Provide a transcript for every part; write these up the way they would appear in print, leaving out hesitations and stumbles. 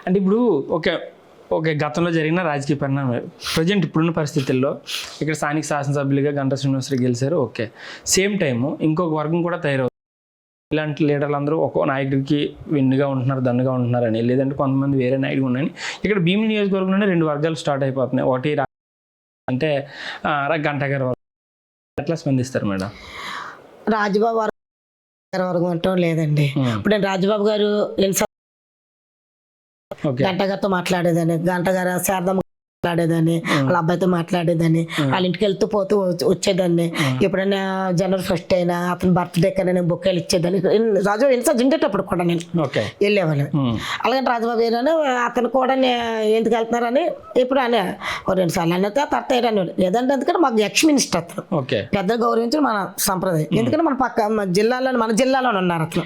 అంటే ఇప్పుడు okay okay గతంలో జరిగిన రాజకీయ పరిణామాలు ప్రజెంట్ ఇప్పుడున్న పరిస్థితుల్లో ఇక్కడ స్థానిక శాసనసభ్యులుగా గంటా శ్రీనివాసరావు గెలిచారు. ఓకే సేమ్ టైము ఇంకొక వర్గం కూడా తయారవుతుంది. ఇలాంటి లీడర్లు అందరూ ఒక్కో నాయకుడికి విన్నుగా ఉంటున్నారు, దన్నుగా ఉంటున్నారని, లేదంటే కొంతమంది వేరే నాయకుడు ఉన్నాయని ఇక్కడ భీమిలి నియోజకవర్గంలోనే 2 వర్గాలు స్టార్ట్ అయిపోతున్నాయి. ఒకటి అంటే గంటా గారు ఎట్లా స్పందిస్తారు మేడం? రాజబాబు వర్గం అంటాం లేదండి. ఇప్పుడు నేను రాజబాబు గారు గంట గారితో మాట్లాడేదాన్ని, గంట గారు శారదమ్మ మాట్లాడేదాన్ని, వాళ్ళ అబ్బాయితో మాట్లాడేదాన్ని, వాళ్ళ ఇంటికి వెళ్తూ పోతూ వచ్చేదాన్ని. ఎప్పుడైనా జనవరి 1 అయినా అతని బర్త్డే కన్నా నేను బొక్కేలు ఇచ్చేదాన్ని. రాజబాబు ఎన్నిసార్లు ఉండేటప్పుడు కూడా నేను వెళ్ళేవాళ్ళని. అలాగే రాజబాబు ఏనా అతను కూడా ఎందుకు వెళ్తున్నారని ఎప్పుడు అనే 2 సార్లు అన్న తర్వాత లేదంటే ఎందుకంటే మాకు ఎక్స్ మినిస్టర్ అతను పెద్దలు గౌరవించిన మన సంప్రదాయం. ఎందుకంటే మన మన జిల్లాలోనే ఉన్నారు అతను.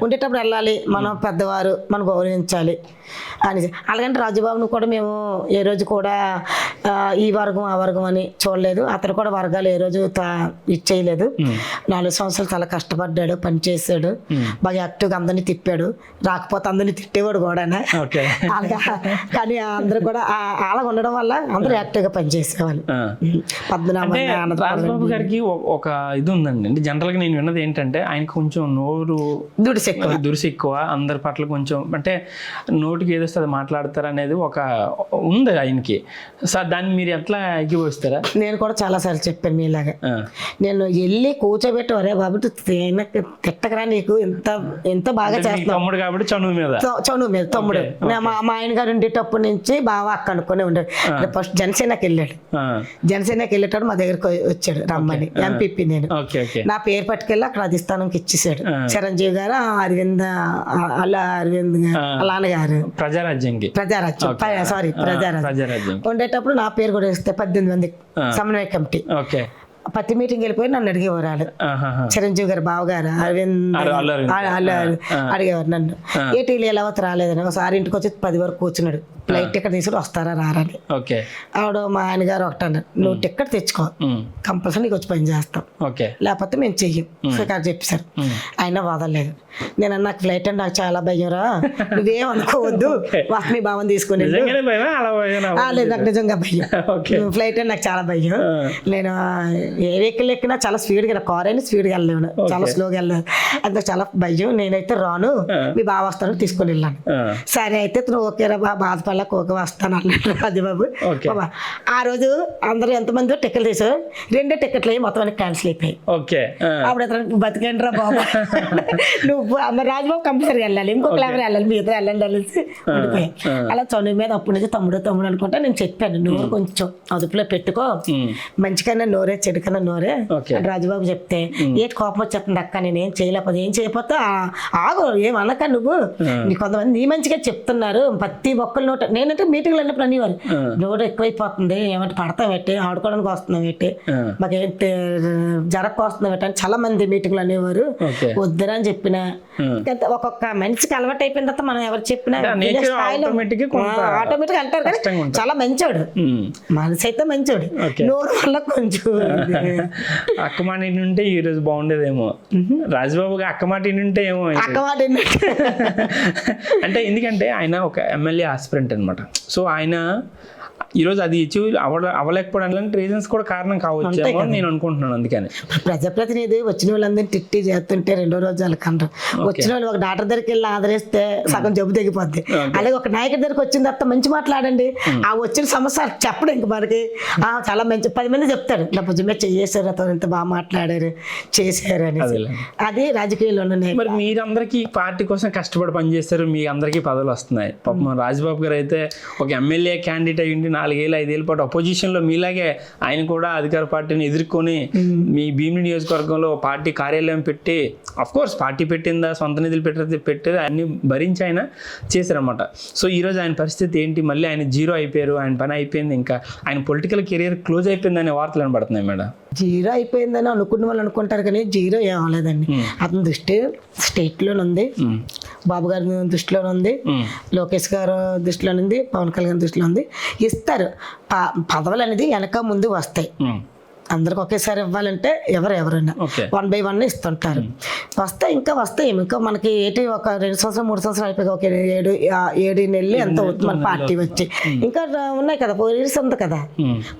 ఉండేటప్పుడు వెళ్ళాలి, మనం పెద్దవారు మనం గౌరవించాలి అని. అలాగంటే రాజబాబును కూడా మేము ఏ రోజు కూడా ఈ వర్గం ఆ వర్గం అని చూడలేదు. అతను కూడా వర్గాలు ఏ రోజు ఇచ్చేయలేదు. 4 సంవత్సరాలు చాలా కష్టపడ్డాడు, పనిచేసాడు, బాగా యాక్టివ్గా అందరినీ తిప్పాడు. రాకపోతే అందరినీ తిట్టేవాడు కూడా. కానీ అందరూ కూడా అలా ఉండడం వల్ల అందరూ యాక్టివ్గా పనిచేసేవాళ్ళు. రాజబాబు గారికి ఒక ఇది ఉందండి. అంటే జనరల్గా నేను విన్నది ఏంటంటే ఆయనకు కొంచెం నోరు దురుసు ఎక్కువ, అందరి పట్ల కొంచెం అంటే నోటికి ఏదొస్తే అది మాట్లాడతారు అనేది ఒక ఉంది ఆయనకి. సార్ దాన్ని మీరు ఎట్లా ఎక్కిపోస్తారా? నేను కూడా చాలా సార్లు చెప్పాను మీలాగా. నేను వెళ్ళి కూర్చోబెట్టి ఒరే బాబు తిట్టకరా, నీకు ఎంత బాగా చేస్తాను తమ్ముడు కాబట్టి చనువు మీద తమ్ముడు. మా ఆయన గారు ఉండేటప్పటి నుంచి బాగా అక్క అనుకునే ఉండేది. ఫస్ట్ జనసేనకి వెళ్ళాడు. జనసేనకి వెళ్ళేటప్పుడు మా దగ్గరకు వచ్చాడు రమ్మని, ఎంపీపీ. నేను నా పేరు పట్టుకెళ్ళి అక్కడ అధిష్టానంకి ఇచ్చేసాడు. చిరంజీవి గారు, అరవింద్ నాన్నగారు ప్రజారాజ్యం ఉండేటప్పుడు నా పేరు కూడా ఇస్తే 18 మంది సమన్వయ కమిటీ ప్రతి మీటింగ్ వెళ్ళిపోయి నన్ను అడిగేవారు. చిరంజీవి గారు బావగారు అడిగేవారు నన్ను, ఏ టీలు ఎలా అవుతా రాలేదని. ఒకసారి ఇంటికి వచ్చి 10 వరకు కూర్చున్నాడు. ఫ్లైట్ టికెట్ తీసుకుని వస్తారా రారని. ఆవిడ మా ఆయన గారు ఒకటి అన్నారు, నువ్వు టికెట్ తెచ్చుకో, కంపల్సరీ నీకు వచ్చి పని చేస్తాం, లేకపోతే మేము చెయ్యం అని చెప్పేశారు. అయినా వదలలేదు. నేను నాకు ఫ్లైట్ అంటే నాకు చాలా భయం రా, నువ్వేం అనుకోవద్దు, మీ భావం తీసుకుని. లేదు నాకు నిజంగా భయం, ఫ్లైట్ అంటే నాకు చాలా భయం. నేను ఏ వెహికల్ ఎక్కినా చాలా స్పీడ్గా, కార్ అయినా స్పీడ్గా వెళ్ళలేను, చాలా స్లోగా వెళ్ళాను. అంత చాలా భయం. నేనైతే రాను, మీ బావ వస్తాను తీసుకుని వెళ్ళాను. సరే అయితే నువ్వు ఓకేరా బాధపడలేక ఓకే వస్తాను అన్నాడు రాజబాబు. ఆ రోజు అందరూ ఎంతమంది టికెట్లు తీసారు, 2 టికెట్లు అయ్యి మొత్తం క్యాన్సిల్ అయిపోయాయి. అప్పుడు బతికేంట్రా బాబు, నువ్వు అందరు రాజబాబు కంపల్సరీ వెళ్ళాలి, ఇంకొకరు ఎవరు వెళ్ళాలి, మీ ఇద్దరు వెళ్ళండి అనేసి ఉండిపోయాయి. అలా చనువు మీద అప్పటి నుంచి తమ్ముడు అనుకుంటా నేను చెప్పాను, నువ్వు కొంచెం అదుపులో పెట్టుకో, మంచిగానే నోరే చెడుకన్నా నోరే రాజబాబు చెప్తే, ఏంటి కోపం వచ్చేస్తుంది అక్క, నేను ఏం చేయలేకపోతే ఏం చేయకపోతే ఆగు, ఏమనక నువ్వు, నీ కొంతమంది నీ మంచిగా చెప్తున్నారు, ప్రతి ఒక్కరు నోట. నేనంటే మీటింగ్లు వెళ్ళినప్పుడు అనేవారు, నోటు ఎక్కువైపోతుంది, ఏమంటే పడతాం పెట్టి ఆడుకోవడానికి వస్తున్నాం పెట్టి, మాకేంటి జరగకు వస్తున్నాం పెట్టి అని చాలా మంది మీటింగ్లు అనేవారు. వద్దురా అని చెప్పిన. ఒక్కొక్క మనిషికి అలవాటు అయిపోయిన తర్వాత మనం ఎవరు చెప్పినా ఆటోమేటిక్ అంటారు. కానీ చాలా మంచోడు, మనసు అయితే మంచోడు, నోరు వల్ల కొంచెం అక్కమాట ఉంటే ఈ రోజు బాగుండేదేమో. రాజబాబు అక్కమాట ఉంటే ఏమో అక్కమాట అంటే ఎందుకంటే ఆయన ఒక ఎమ్మెల్యే ఆస్పిరెంట్ అనమాట. సో ఆయన ఈరోజు అది అవ్వలేకపోవడానికి రీజన్స్ కూడా కారణం కావచ్చు అని నేను అనుకుంటున్నాను. అందుకని ప్రజాప్రతినిధి వచ్చిన వాళ్ళందరినీ తిట్టి చేస్తుంటే 2వ రోజు వాళ్ళకి అంటారు. వచ్చిన వాళ్ళు ఒక డాక్టర్ దగ్గరికి వెళ్ళి ఆదరిస్తే సగం జబ్బు తగ్గిపోద్ది. అలాగే ఒక నాయకుడి దగ్గరికి వచ్చిన తర్వాత మంచి మాట్లాడండి, ఆ వచ్చిన సమస్య చెప్పడం ఇంక మనకి చాలా మంచి 10 మంది చెప్తారు, నా పొద్దుమే చేసారు, అతను ఇంత బాగా మాట్లాడారు చేశారు అని. అది రాజకీయాల్లో ఉన్నాయి. మరి మీరందరికీ పార్టీ కోసం కష్టపడి పనిచేస్తారు, మీ అందరికీ పదవులు వస్తున్నాయి. పాపం రాజబాబు గారు అయితే ఒక ఎమ్మెల్యే క్యాండిడేట్ అయ్యింది, 4-5 పాటు అపోజిషన్లో మీలాగే ఆయన కూడా అధికార పార్టీని ఎదుర్కొని మీ భీమిలి నియోజకవర్గంలో పార్టీ కార్యాలయం పెట్టి, అఫ్కోర్స్ పార్టీ పెట్టిందా సొంత నిధులు పెట్టేది అన్ని భరించి ఆయన చేశారనమాట. సో ఈరోజు ఆయన పరిస్థితి ఏంటి? మళ్ళీ ఆయన జీరో అయిపోయారు, ఆయన పని అయిపోయింది, ఇంకా ఆయన పొలిటికల్ కెరీర్ క్లోజ్ అయిపోయిందనే వార్తలు వినబడుతున్నాయి మేడం. జీరో అయిపోయిందని అనుకున్న వాళ్ళు అనుకుంటారు, కానీ జీరో ఏమలేదండి. అతని దృష్టి స్టేట్లోనే ఉంది, బాబు గారి దృష్టిలోనే ఉంది, లోకేష్ గారు దృష్టిలో ఉంది, పవన్ కళ్యాణ్ దృష్టిలో ఉంది. ఇస్తారు పదవులు అనేది వెనక ముందు వస్తాయి. అందరికి ఒకేసారి ఇవ్వాలంటే ఎవరైనా ఓకే 1 by 1 ఇస్తుంటారు. వస్తాయి ఇంకా మనకి ఏంటి ఒక 2 సంవత్సరాలు 3 సంవత్సరాలు అయిపోయి ఒక 7 నెలలు ఎంత అవుతుంది మన పార్టీ వచ్చి. ఇంకా ఉన్నాయి కదా 4 years ఉంది కదా,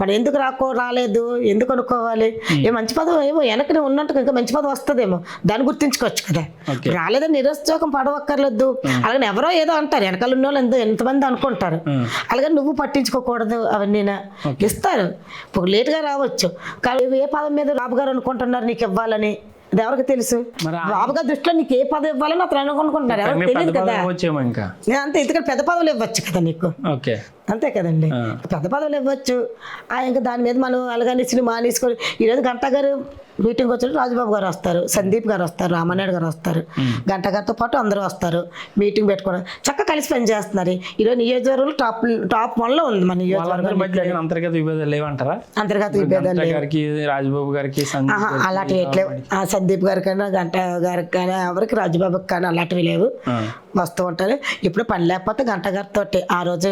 మనం ఎందుకు రాలేదు ఎందుకు అనుకోవాలి. మంచి పదవి ఏమో వెనకనే ఉన్నట్టు ఇంకా మంచి పదవి వస్తుందేమో దాన్ని గుర్తించుకోవచ్చు కదా. రాలేదని నిరుత్సాహం పడవక్కర్లేదు. అలాగే ఎవరో ఏదో అంటారు, వెనకాల ఉన్న వాళ్ళు ఎంతమంది అనుకుంటారు. అలాగే నువ్వు పట్టించుకోకూడదు. అవన్నీ ఇస్తారు, ఇప్పుడు లేట్గా రావచ్చు. కానీ ఏ పదం మీద బాబు గారు అనుకుంటున్నారు నీకు ఇవ్వాలని, అది ఎవరికి తెలుసు? బాబు గారి దృష్టిలో నీకు ఏ పదవి ఇవ్వాలని అతను అనుకుంటున్నారు, ఎవరికి తెలియదు కదా. అంతే, ఎందుకంటే పెద్ద పదవులు ఇవ్వచ్చు కదా నీకు, అంతే కదండి. పెద్ద పదవులు ఇవ్వచ్చు. ఇంకా దాని మీద మనం అలాగని సినిమా తీసుకొని ఈరోజు గంట గారు మీటింగ్ వచ్చినప్పుడు రాజబాబు గారు వస్తారు, సందీప్ గారు వస్తారు, రామనాయుడు గారు వస్తారు, గంట గారితో పాటు అందరూ వస్తారు. మీటింగ్ పెట్టుకోవడం చక్కగా కలిసి పని చేస్తున్నారు. ఈరోజు నియోజకవర్గంలో టాప్ 1లో ఉంది మన నియోజకవర్గం. అంతర్గత విభేదాలు లేవంటారా? అంతర్గత విభేదాలు రాజబాబు గారికి అలాంటివి ఎట్లేవు. సందీప్ గారికైనా గంట గారికి కానీ ఎవరికి రాజబాబుకి కానీ అలాంటివి లేవు. వస్తూ ఉంటారు. ఇప్పుడు పని లేకపోతే గంట గారితో ఆ రోజు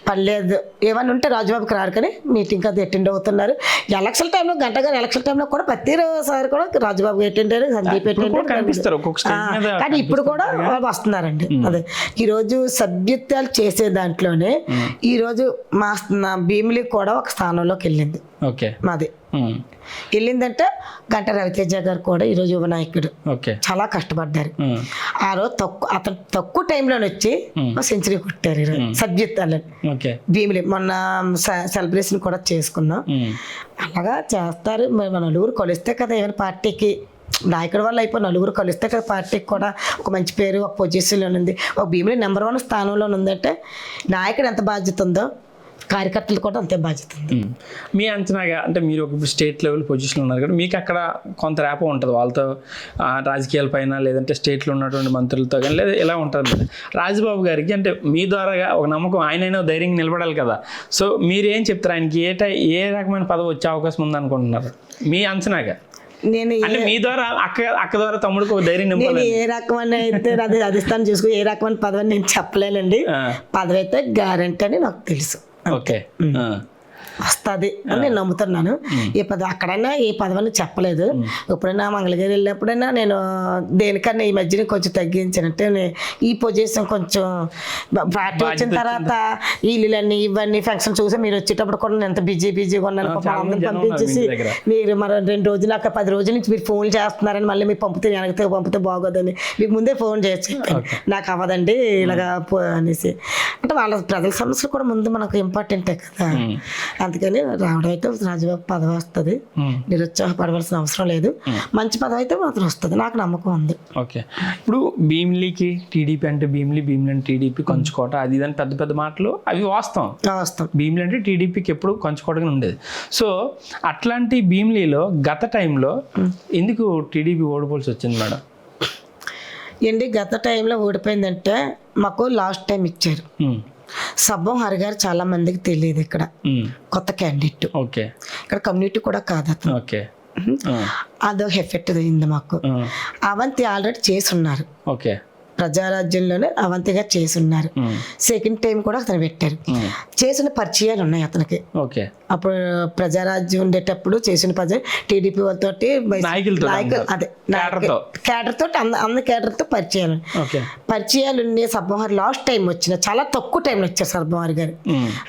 పని లేదు ఏమన్నా ఉంటే రాజబాబుకి రారు, కానీ మీటింగ్ అది అటెండ్ అవుతున్నారు. ఎలక్షన్ టైంలో గంట గారు ఎలక్షన్ టైంలో కూడా ప్రతిసారి కూడా రాజబాబు అటెండ్ అయ్యారు, సందీప్ అటెండ్. కానీ ఇప్పుడు కూడా వస్తున్నారండి. అదే ఈరోజు సభ్యత్వాలు చేసే దాంట్లోనే ఈరోజు నా భీమిలి కూడా ఒక స్థానంలోకి వెళ్ళింది. మాది వెళ్ళిందంటే గంట రవితేజ గారు కూడా ఈరోజు యువ నాయకుడు, చాలా కష్టపడ్డారు. ఆ రోజు అతను తక్కువ టైంలో వచ్చి సెంచరీ కొట్టారు ఈరోజు సభ్యత్వాలని. భీమిలి మొన్న సెలబ్రేషన్ కూడా చేసుకున్నాం. అలాగా చేస్తారు. మరి మన నలుగురు కొలిస్తే కదా ఏమైనా పార్టీకి నాయకుడి వల్ల అయిపోయి నలుగురు కలిస్తే కదా పార్టీకి కూడా ఒక మంచి పేరు, ఒక పొజిషన్లో ఉంది. ఒక భీమిలి నెంబర్ 1 స్థానంలో ఉందంటే నాయకుడు ఎంత బాధ్యత ఉందో కార్యకర్తలు కూడా అంతే బాధ్యత ఉంది. మీ అంచనాగా అంటే మీరు ఒక స్టేట్ లెవెల్ పొజిషన్లో ఉన్నారు కదా, మీకు అక్కడ కొంత ర్యాపో ఉంటుంది వాళ్ళతో, రాజకీయాల పైన లేదంటే స్టేట్లో ఉన్నటువంటి మంత్రులతో కానీ, లేదా ఎలా ఉంటుంది రాజబాబు గారికి అంటే మీ ద్వారాగా ఒక నమ్మకం, ఆయనైనా ధైర్యంగా నిలబడాలి కదా. సో మీరు ఏం చెప్తారు ఆయనకి ఏ రకమైన పదవి వచ్చే అవకాశం ఉందనుకుంటున్నారు మీ అంచనాగా? నేను మీ ద్వారా అక్క ద్వారా తమ్ముడికి ఒక ధైర్యం నింపాలి. ఏ రకమైన అయితే అది అధిష్టానం చూసుకుని ఏ రకమైన పదవి నేను చెప్పలేనండి. పదవి అయితే గ్యారంటీ అని నాకు తెలుసు. వస్తుంది అని నేను నమ్ముతున్నాను. ఏ పదవి అక్కడైనా ఏ పదవిని చెప్పలేదు. ఎప్పుడైనా మంగళగిరి వెళ్ళినప్పుడైనా నేను దేనికన్నా ఈ మధ్యన కొంచెం తగ్గించానంటే ఈ పొజిషన్ కొంచెం పార్టీ వచ్చిన తర్వాత ఇల్లులన్నీ ఇవన్నీ ఫంక్షన్ చూసి మీరు వచ్చేటప్పుడు కూడా నేను ఎంత బిజీగా ఉన్నాను. అందరూ పంపించేసి మీరు మరి 2 రోజులు అక్కడ 10 రోజుల నుంచి మీరు ఫోన్ చేస్తున్నారని మళ్ళీ మీరు పంపితే బాగోదని మీకు ముందే ఫోన్ చేసి నాకు అవ్వదండి ఇలాగా అనేసి. అంటే వాళ్ళ ప్రజల సమస్యలు కూడా ముందు మనకు ఇంపార్టెంటే కదా. అందుకని రావడం అయితే రాజబాబు పదవి వస్తుంది, నిరుత్సాహపడవలసిన అవసరం లేదు. మంచి పదవి అయితే మాత్రం వస్తుంది, నాకు నమ్మకం ఉంది. ఓకే, ఇప్పుడు భీమిలికి టీడీపీ అంటే భీమిలి అంటే టీడీపీ కంచుకోట అది ఇదని పెద్ద పెద్ద మాటలు అవి వాస్తవం. భీమిలి అంటే టీడీపీకి ఎప్పుడు కంచుకోటగానే ఉండేది. సో అట్లాంటి భీమిలిలో గత టైంలో ఎందుకు టీడీపీ ఓడిపోవాల్సి వచ్చింది మేడం? గత టైంలో ఓడిపోయిందంటే మాకు లాస్ట్ టైం ఇచ్చారు. సబ్బం హరి గారు చాలా మందికి తెలియదు, ఇక్కడ కొత్త క్యాండిడేట్, ఇక్కడ కమ్యూనిటీ కూడా కాదు అతను. అదో ఎఫెక్ట్ అయింది మాకు. అవంతి ఆల్రెడీ చేసి ఉన్నారు, ప్రజారాజ్యంలోనే అవంతిగా చేసి ఉన్నారు. సెకండ్ టైం కూడా అతను పెట్టారు. చేసిన పరిచయాలు ఉన్నాయి అతనికి. అప్పుడు ప్రజారాజ్యం ఉండేటప్పుడు చేసిన పరిచయం టీడీపీ వాళ్ళతో అదే కేడర్ తోటి అందరి కేడర్ తో పరిచయాలు ఉండే. సబ్బోహర్ లాస్ట్ టైం వచ్చిన చాలా తక్కువ టైంలో వచ్చారు సబ్బోహర్ గారు.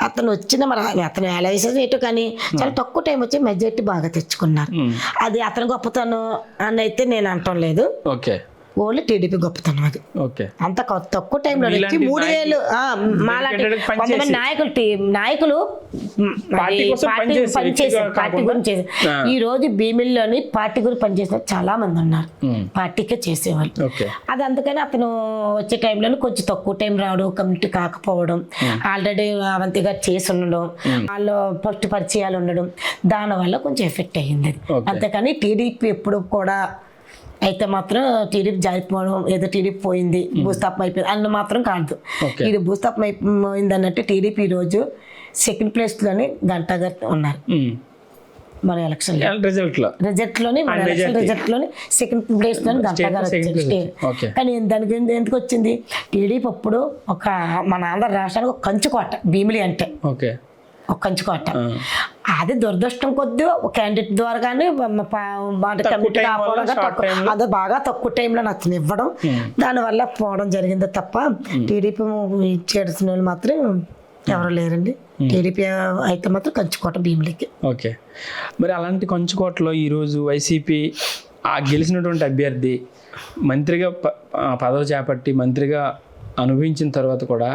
అతను వచ్చిన మరి అతను ఎలా వేసేది ఏంటో కానీ చాలా తక్కువ టైం వచ్చి మెజారిటీ బాగా తెచ్చుకున్నారు. అది అతను గొప్పతనం అని అయితే నేను అనటం లేదు, ఓన్లీ టీడీపీ గొప్పతనం అది. అంత తక్కువ టైంలో 3 ఏళ్ళు కొంతమంది నాయకులు పనిచేసారు పార్టీ గురించి. ఈ రోజు భీమిల్లోని పార్టీ గురించి పనిచేసిన చాలా మంది ఉన్నారు, పార్టీకే చేసేవాళ్ళు. అది అందుకని అతను వచ్చే టైంలో కొంచెం తక్కువ టైం రావడం, కమ్యూనిటీ కాకపోవడం, ఆల్రెడీ అవంతి గారు చేసి ఉండడం, వాళ్ళు ఫస్ట్ పరిచయాలు ఉండడం, దానివల్ల కొంచెం ఎఫెక్ట్ అయ్యింది. అంతేకాని టీడీపీ ఎప్పుడు కూడా అయితే మాత్రం టీడీపీ జారిపోవడం ఏదో టీడీపీ పోయింది భూస్థాపం అయిపోయింది అన్న మాత్రం కాదు. ఇది భూస్థాపం అయిపోయింది అన్నట్టు టీడీపీ ఈరోజు సెకండ్ ప్లేస్లోని గంటా గారు ఉన్నారు మన ఎలక్షన్ రిజల్ట్లోని సెకండ్ ప్లేస్లోని గంటా గారు వచ్చారు. కానీ దానికి ఎందుకు వచ్చింది? టీడీపీ అప్పుడు మన ఆంధ్ర రాష్ట్రానికి ఒక కంచుకోట భీమిలి అంటే ఒక కంచుకోట. అది దురదృష్టం కొద్ది ఒక క్యాండిడేట్ ద్వారా కానీ కమిటీ కాకపోవడం అది బాగా తక్కువ టైంలో నాకు ఇవ్వడం దానివల్ల పోవడం జరిగింది తప్ప టీడీపీ చేసిన వాళ్ళు మాత్రం ఎవరు లేరండి. టీడీపీ అయితే మాత్రం కంచుకోట భీములకి. ఓకే, మరి అలాంటి కంచుకోటలో ఈరోజు వైసీపీ ఆ గెలిచినటువంటి అభ్యర్థి మంత్రిగా పదవి చేపట్టి మంత్రిగా అనుభవించిన తర్వాత కూడా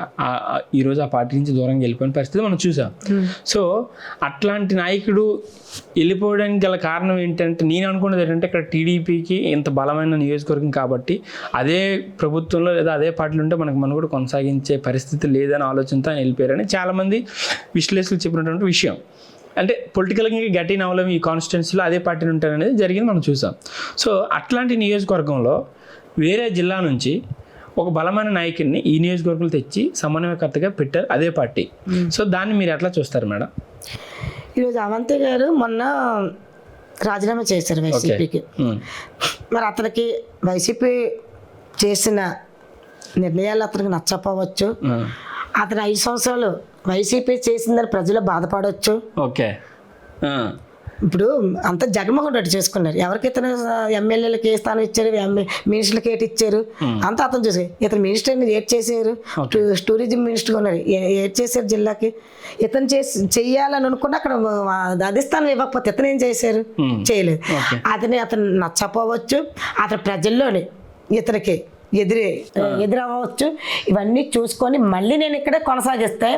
ఈరోజు ఆ పార్టీ నుంచి దూరంగా వెళ్ళిపోయిన పరిస్థితి మనం చూసాం. సో అట్లాంటి నాయకుడు వెళ్ళిపోవడానికి గల కారణం ఏంటంటే నేను అనుకున్నది ఏంటంటే ఇక్కడ టీడీపీకి ఇంత బలమైన నియోజకవర్గం కాబట్టి అదే ప్రభుత్వంలో లేదా అదే పార్టీలో ఉంటే మనం కూడా కొనసాగించే పరిస్థితి లేదని ఆలోచనతో ఆయన వెళ్ళిపోయారని చాలామంది విశ్లేషకులు చెప్పినటువంటి విషయం. అంటే పొలిటికల్గా గట్టిన అవలం ఈ కాన్స్టిట్యున్సీలో అదే పార్టీని ఉంటారనేది జరిగింది మనం చూసాం. సో అట్లాంటి నియోజకవర్గంలో వేరే జిల్లా నుంచి ఒక బలమైన నాయకుడిని ఈ నియోజకవర్గంలో తెచ్చి సమన్వయకర్తగా పెట్టారు అదే పార్టీ. సో దాన్ని మీరు ఎట్లా చూస్తారు మేడం? ఈరోజు అవంతి గారు మొన్న రాజీనామా చేశారు వైసీపీకి. మరి అతనికి వైసీపీ చేసిన నిర్ణయాలు అతనికి నచ్చపోవచ్చు. అతను 5 సంవత్సరాలు వైసీపీ చేసిందని ప్రజలు బాధపడవచ్చు. ఓకే, ఇప్పుడు అంత జగన్మోహన్ రెడ్డి చేసుకున్నారు. ఎవరికి ఇతను ఎమ్మెల్యేలకి ఏ స్థానం ఇచ్చారు, మినిస్టర్లకి ఏటి ఇచ్చారు అంతా అతను చూసి ఇతను మినిస్టర్ని ఏడ్ చేశారు. టూరిజం మినిస్టర్గా ఉన్నారు, ఏడ్ చేశారు జిల్లాకి. ఇతను చెయ్యాలని అనుకున్న అక్కడ అధిష్టానం ఇవ్వకపోతే ఇతను ఏం చేశారు, చేయలేదు. అతను నచ్చపోవచ్చు, అతని ప్రజల్లోని ఇతనికి ఎదురవ్వచ్చు. ఇవన్నీ చూసుకొని మళ్ళీ నేను ఇక్కడే కొనసాగిస్తే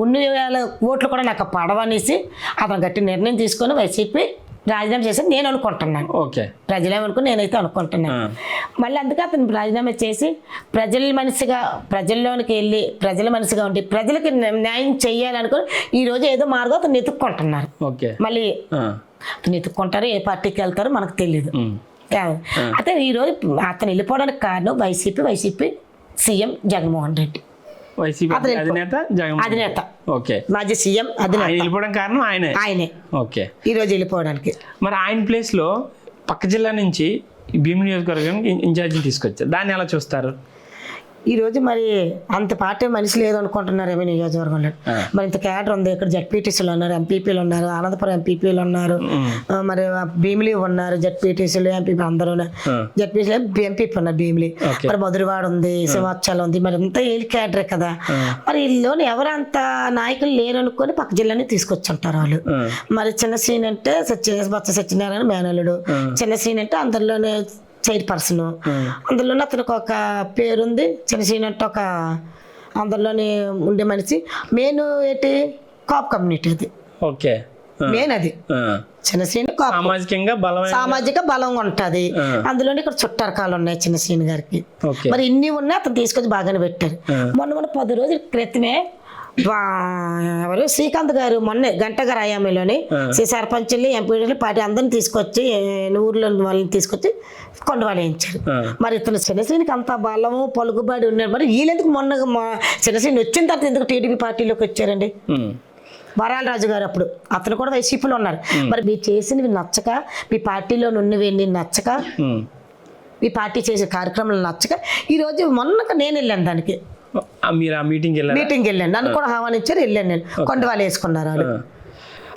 1,000 ఓట్లు కూడా నాకు పడవనేసి అతను గట్టి నిర్ణయం తీసుకొని వైసీపీ రాజీనామా చేసి నేను అనుకుంటున్నాను. ఓకే, ప్రజలేమనుకుని నేనైతే అనుకుంటున్నాను. మళ్ళీ అందుకే అతను రాజీనామా చేసి ప్రజల మనిషిగా ప్రజల్లోనికి వెళ్ళి ప్రజల మనిషిగా ఉండి ప్రజలకి న్యాయం చెయ్యాలనుకుని ఈరోజు ఏదో మార్గం అతను ఎత్తుక్కుంటున్నారు. మళ్ళీ అతను ఎత్తుక్కుంటారు, ఏ పార్టీకి వెళ్తారో మనకు తెలియదు. అయితే ఈరోజు అతను వెళ్ళిపోవడానికి కారణం వైసీపీ సీఎం జగన్మోహన్ రెడ్డి, అధినేత, మాజీ సీఎం ఆయనే ఈరోజు వెళ్ళిపోవడానికి. మరి ఆయన ప్లేస్ లో పక్క జిల్లా నుంచి భీమ్ నియోజకవర్గం ఇన్ఛార్జిని తీసుకొచ్చారు, దాన్ని ఎలా చూస్తారు? ఈరోజు మరి అంత పార్టీ మనిషి లేదు అనుకుంటున్నారేమో నియోజకవర్గంలో. మరి ఇంత క్యాడర్ ఉంది. ఇక్కడ జడ్పీటీసీలు ఉన్నారు, ఎంపీపీలు ఉన్నారు, అనంతపురం ఎంపీపీలు ఉన్నారు, మరి భీమిలి ఉన్నారు, జడ్పీటీసీలు ఎంపీపీ అందరూ జడ్పీసీలు ఎంపీపీ ఉన్నారు భీమిలి. మరి మధురవాడ ఉంది, సింహాచలం ఉంది, మరి అంతా వీళ్ళు క్యాడరే కదా. మరి వీళ్ళలోని ఎవరంత నాయకులు లేరు అనుకొని పక్క జిల్లాని తీసుకొచ్చుంటారు వాళ్ళు. మరి చిన్న సీన్ అంటే బొత్స సత్యనారాయణ మేనల్లుడు, చిన్న సీన్ అంటే అందరిలోనే చైర్పర్సన్, అందులోనే అతనికి ఒక పేరుంది. చిన్నసీన్ అంటే ఒక అందరిలోనే ఉండే మనిషి. మెయిన్ ఏంటి కాప్ కమ్యూనిటీ, అది ఓకే మెయిన్. అది చిన్నసీన్ సామాజిక బలంగా ఉంటది. అందులోనే ఇక్కడ చుట్టరకాలు ఉన్నాయి చిన్నసీన్ గారికి. మరి ఇన్ని ఉన్నాయి, అతను తీసుకొచ్చి బాగానే పెట్టారు. మొన్న 10 రోజుల క్రితమే ఎవరు శ్రీకాంత్ గారు మొన్నే గంట గారు అయామిలోని సర్పంచుల్ని ఎంపీడీలు పార్టీ అందరిని తీసుకొచ్చి ఊర్లో వాళ్ళని తీసుకొచ్చి కొండవాళ్ళు వేయించారు. మరి ఇతను చిన్నశ్రీనికి అంత బలము పలుకుబడి ఉన్నారు. మరి వీళ్ళెందుకు మొన్న చిన్నశ్రీని వచ్చిన తర్వాత ఎందుకు టీడీపీ పార్టీలోకి వచ్చారండి? వరాల రాజు గారు అప్పుడు అతను కూడా వైసీపీలో ఉన్నారు. మరి మీరు చేసినవి నచ్చక, మీ పార్టీలో ఉన్నవి నచ్చక, మీ పార్టీ చేసే కార్యక్రమాలు నచ్చక ఈరోజు మొన్నక నేను వెళ్ళాను దానికి. మీరు ఆ మీటింగ్ వెళ్ళాను, నన్ను కూడా ఆహ్వానించారు, వెళ్ళాను నేను. కొండవాళ్ళు వేసుకున్నారు వాళ్ళు.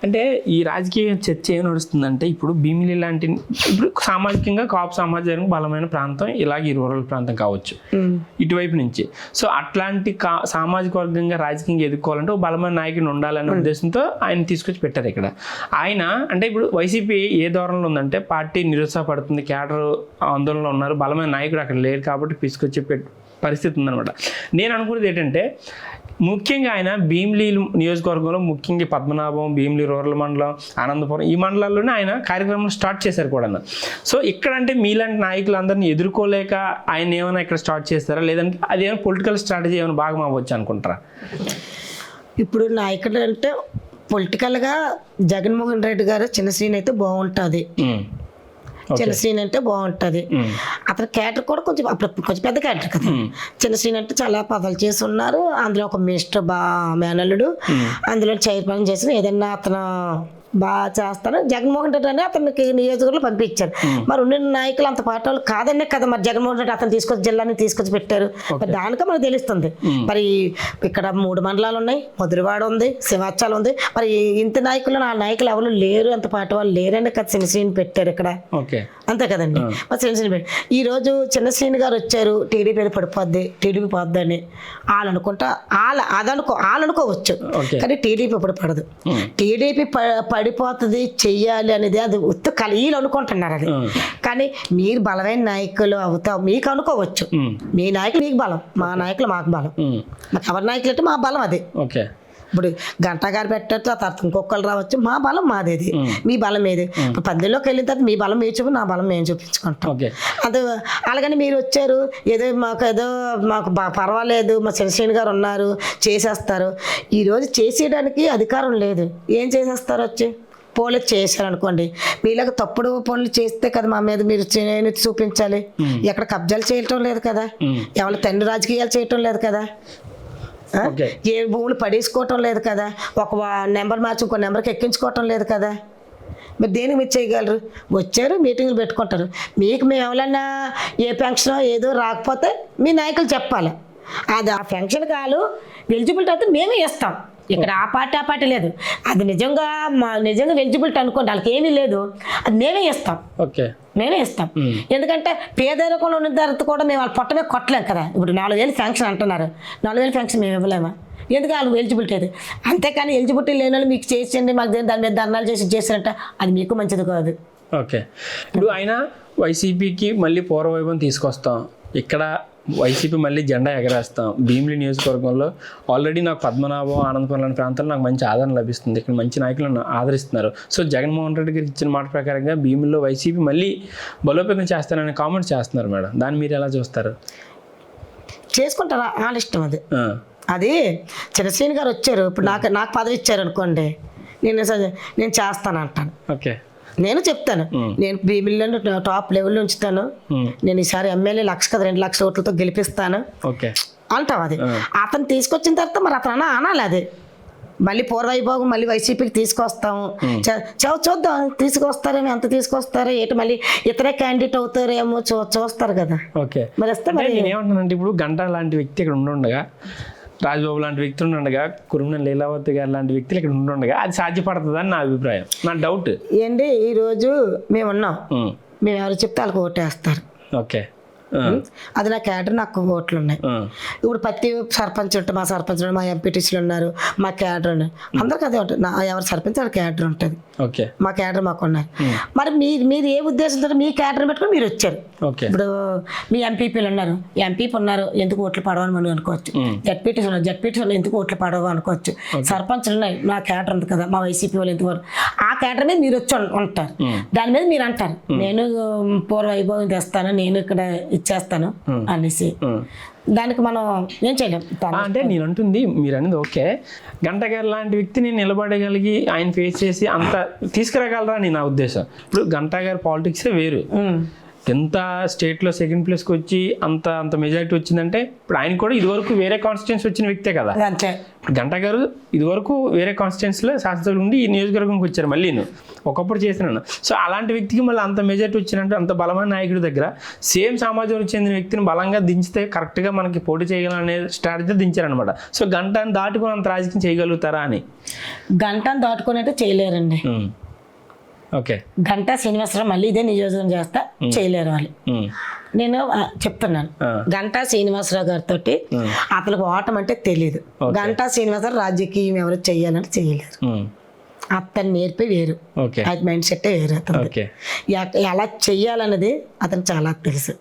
అంటే ఈ రాజకీయ చర్చ ఏం నడుస్తుందంటే ఇప్పుడు భీమిలి లాంటి ఇప్పుడు సామాజికంగా కాపు సమాజానికి బలమైన ప్రాంతం ఇలాగ ఈ రూరల్ ప్రాంతం కావచ్చు ఇటువైపు నుంచి. సో అట్లాంటి సామాజిక వర్గంగా రాజకీయంగా ఎదుర్కోవాలంటే ఒక బలమైన నాయకుని ఉండాలనే ఉద్దేశంతో ఆయన తీసుకొచ్చి పెట్టారు ఇక్కడ. ఆయన అంటే ఇప్పుడు వైసీపీ ఏ ధోరణిలో ఉందంటే పార్టీ నిరుత్సాహపడుతుంది, క్యాడర్ ఆందోళనలో ఉన్నారు, బలమైన నాయకుడు అక్కడ లేరు కాబట్టి తీసుకొచ్చి పరిస్థితి ఉందన్నమాట. నేను అనుకునేది ఏంటంటే ముఖ్యంగా ఆయన భీమిలి నియోజకవర్గంలో ముఖ్యంగా పద్మనాభం, భీమిలి రూరల్ మండలం, ఆనందపురం ఈ మండలాల్లోనే ఆయన కార్యక్రమం స్టార్ట్ చేశారు కూడా. సో ఇక్కడ అంటే మీలాంటి నాయకులందరినీ ఎదుర్కోలేక ఆయన ఏమైనా ఇక్కడ స్టార్ట్ చేస్తారా, లేదంటే అదేమైనా పొలిటికల్ స్ట్రాటజీ ఏమైనా భాగం అవ్వచ్చు అనుకుంటారా? ఇప్పుడు నాయకుడు అంటే పొలిటికల్గా జగన్మోహన్ రెడ్డి గారు చిన్న సీన్ అయితే బాగుంటుంది, చిన్న సీన్ అంటే బాగుంటుంది. అతని క్యాటర్ కూడా కొంచెం పెద్ద క్యాటర్ కదా. చిన్న సీన్ అంటే చాలా పదాలు చేసి ఉన్నారు. అందులో ఒక మినిస్టర్ మేనల్లుడు, అందులో చైర్మన్ చేసిన ఏదన్నా అతను బాగా చేస్తాను. జగన్మోహన్ రెడ్డి అని అతనికి నియోజకవర్గంలో పంపించారు. మరి ఉన్న నాయకులు అంత పార్టీ వాళ్ళు కాదనే కదా మరి జగన్మోహన్ రెడ్డి అతను తీసుకొచ్చి జిల్లాని తీసుకొచ్చి పెట్టారు. మరి దానికే మనకు తెలుస్తుంది. మరి ఇక్కడ 3 మండలాలు ఉన్నాయి, మధురవాడ ఉంది, సింహాచలం ఉంది. మరి ఇంత నాయకులు ఆ నాయకులు ఎవరు లేరు, అంత పార్టీ వాళ్ళు లేరని కదా చిన్నశ్రీని పెట్టారు ఇక్కడ. అంతే కదండి. మరి చిన్నశ్రీని పెట్టారు. ఈ రోజు చిన్నశ్రీని గారు వచ్చారు, టీడీపీ పడిపోద్ది, టీడీపీ పోద్ది అని వాళ్ళు అనుకుంటా వాళ్ళు అనుకోవచ్చు. కానీ టీడీపీ ఇప్పుడు పడదు. టీడీపీ పడిపోతుంది చెయ్యాలి అనేది అది ఉత్త వీళ్ళు అనుకుంటున్నారు అది. కానీ మీరు బలమైన నాయకులు అవుతావు మీకు అనుకోవచ్చు. మీ నాయకులు మీకు బలం, మా నాయకులు మాకు బలం. మాకు ఎవరి నాయకులు అంటే మా బలం అది. ఇప్పుడు గంటా గారు పెట్టచ్చు, ఆ తర్వాత ఇంకొకరు రావచ్చు. మా బలం మాదేది, మీ బలం ఏది. ఇప్పుడు 10లోకి వెళ్ళిన తర్వాత మీ బలం మీరు చూపి, నా బలం మేము చూపించుకుంటాం. అది అలాగని మీరు వచ్చారు ఏదో మాకు పర్వాలేదు, మా చంద్రశేఖర్ గారు ఉన్నారు చేసేస్తారు. ఈరోజు చేసేయడానికి అధికారం లేదు. ఏం చేసేస్తారు వచ్చి పోలీసు చేశారు అనుకోండి, మీలాగా తప్పుడు పనులు చేస్తే కదా మా మీద మీరు చూపించాలి. ఎక్కడ కబ్జాలు చేయటం లేదు కదా, ఎవరి తండ్రి రాజకీయాలు చేయటం లేదు కదా, ఏ భూములు పడేసుకోవటం లేదు కదా, ఒక నెంబర్ మార్చి ఇంకో నెంబర్కి ఎక్కించుకోవటం లేదు కదా. మీరు దేనికి మీరు చేయగలరు? వచ్చారు మీటింగ్లు పెట్టుకుంటారు. మీకు మేము ఎవరైనా ఏ పెన్షన్ ఏదో రాకపోతే మీ నాయకులు చెప్పాలి. అది ఆ పెన్షన్ కాలు ఎలిజిబిలిటీ అయితే మేమే ఇస్తాం. ఇక్కడ ఆ పార్టీ లేదు. అది నిజంగా ఎలిజిబిలిటీ అనుకోండి, వాళ్ళకి ఏమీ లేదు, అది మేమే ఇస్తాం. మేమే ఇస్తాం. ఎందుకంటే పేదరికంలో ఉన్న తర్వాత కూడా మేము వాళ్ళ పొట్టమే కొట్టలేం కదా. ఇప్పుడు 4,000 శాంక్షన్ అంటున్నారు, 4,000 శాంక్షన్ మేము ఇవ్వలేమా? ఎందుకు వాళ్ళు ఎలిజిబిలిటీ అది. అంతేకాని ఎలిజిబిలిటీ లేని వాళ్ళు మీకు చేసేయండి, మాకు దాని మీద ధర్నాలు చేసారంట, అది మీకు మంచిది కాదు. ఇప్పుడు ఆయన వైసీపీకి మళ్ళీ పూర్వవైభవం తీసుకొస్తాం, ఇక్కడ వైసీపీ మళ్ళీ జెండా ఎగరేస్తాం. భీమిలి నియోజకవర్గంలో ఆల్రెడీ నాకు పద్మనాభం, ఆనందపురం లాంటి ప్రాంతాల్లో నాకు మంచి ఆదరణ లభిస్తుంది. ఇక్కడ మంచి నాయకులను ఆదరిస్తున్నారు. సో జగన్మోహన్ రెడ్డి గారికి ఇచ్చిన మాట ప్రకారంగా భీమిలిలో వైసీపీ మళ్ళీ బలోపేతం చేస్తానని కామెంట్ చేస్తున్నారు మేడం. దాన్ని మీరు ఎలా చూస్తారు? చేసుకుంటారా? వాళ్ళ ఇష్టం అది. అది చంద్రశేఖర్ గారు వచ్చారు, ఇప్పుడు నాకు పదవి ఇచ్చారు అనుకోండి, నేను చేస్తాను అంటాను. నేను చెప్తాను, నేను భీమిలిలో టాప్ లెవెల్లో ఉంచుతాను, నేను ఈసారి ఎమ్మెల్యే 1,00,000 కదా 2,00,000 ఓట్లతో గెలిపిస్తాను అంటాం. అది అతను తీసుకొచ్చిన తర్వాత మరి అతను అనాలి. అది మళ్ళీ పూర్వవైభోగం మళ్ళీ వైసీపీకి తీసుకొస్తాము, చూద్దాం తీసుకొస్తారేమో, ఎంత తీసుకొస్తారో ఏంటి, మళ్ళీ ఇతరే క్యాండిడేట్ అవుతారేమో చూస్తారు కదా. మరి వస్తే మరి నేనేమంటానంటే, ఇప్పుడు గంటా లాంటి వ్యక్తి ఇక్కడ ఉండగా, రాజ్బాబు లాంటి వ్యక్తులు ఉండగా, కురుమనేని లీలావతి గారు లాంటి వ్యక్తులు ఇక్కడ ఉండగా అది సాధ్యపడుతుందని నా అభిప్రాయం, నా డౌట్. ఏంటి ఈరోజు మేము ఉన్నాం, మేము ఎవరు చెప్తే వాళ్ళకి ఓటేస్తారు. అది నా క్యాడర్, నాకు ఓట్లు ఉన్నాయి. ఇప్పుడు ప్రతి సర్పంచ్ ఉంటే మా సర్పంచ్, మా ఎంపీటీసీలు ఉన్నారు, మా క్యాడర్ ఉన్నారు, అందరికి అదే ఉంటుంది. ఎవరి సర్పంచ్ వాళ్ళ క్యాడర్ ఉంటుంది, మా క్యాడర్ మాకు ఉన్నారు. మరి మీరు ఏ ఉద్దేశంతో మీ క్యాడర్ పెట్టుకుని మీరు వచ్చారు. ఇప్పుడు మీ ఎంపీపీలు ఉన్నారు, ఎంపీపీ ఉన్నారు, ఎందుకు ఓట్లు పడవని మనం అనుకోవచ్చు. జడ్పీటీసీ ఉన్నారు, జడ్పీటీసీ వాళ్ళు ఎందుకు ఓట్లు పడవు అనుకోవచ్చు. సర్పంచ్లు ఉన్నాయి, మా క్యాడర్ ఉంది కదా, మా వైసీపీ వాళ్ళు ఎందుకు, ఆ క్యాడర్ మీద మీరు వచ్చి ఉంటారు. దాని మీద మీరు అంటారు నేను పూర్వవైభవం తెస్తాను, నేను ఇక్కడ ఇచ్చేస్తాను అనేసి. దానికి మనం ఏం చేయలేం. అంటే నేను అంటుంది, మీరు అనేది ఓకే, గంటా గారు లాంటి వ్యక్తిని నిలబడగలిగి ఆయన ఫేస్ చేసి అంత తీసుకురాగలరా అని నా ఉద్దేశం. ఇప్పుడు గంటా గారి పాలిటిక్సే వేరు. ఎంత స్టేట్లో 2nd ప్లేస్కి వచ్చి అంత మెజారిటీ వచ్చిందంటే, ఇప్పుడు ఆయన కూడా ఇదివరకు వేరే కాన్స్టిట్యున్సీ వచ్చిన వ్యక్తే కదా. గంటా గారు ఇదివరకు వేరే కాన్స్టిట్యున్సీలో శాసనసభ్యులు ఉండి ఈ నియోజకవర్గంకి వచ్చారు, మళ్ళీ ఒకప్పుడు చేసినాను. సో అలాంటి వ్యక్తికి మళ్ళీ అంత మెజారిటీ వచ్చినట్టు, అంత బలమైన నాయకుడి దగ్గర సేమ్ సమాజంలో చెందిన వ్యక్తిని బలంగా దించితే కరెక్ట్గా మనకి పోటీ చేయగలం అనే స్ట్రాటజీ దించారనమాట. సో గంటాన్ని దాటుకొని అంత రాజకీయం చేయగలుగుతారా అని. గంటాన్ని దాటుకొని అయితే చేయలేరండి. గంటా శ్రీనివాసరావు మళ్ళీ ఇదే నియోజకవర్గం చేస్తా, చేయలేరు వాళ్ళు. నేను చెప్తున్నాను, గంటా శ్రీనివాసరావు గారితో అతనికి ఓటం అంటే తెలియదు. గంటా శ్రీనివాసరావు రాజకీయం ఎవరు చెయ్యాలంటే చేయలేరు. అతను నేర్పే వేరు, అది మైండ్ సెట్ వేరు. అతను ఎలా చెయ్యాలన్నది అతనికి చాలా తెలుసు.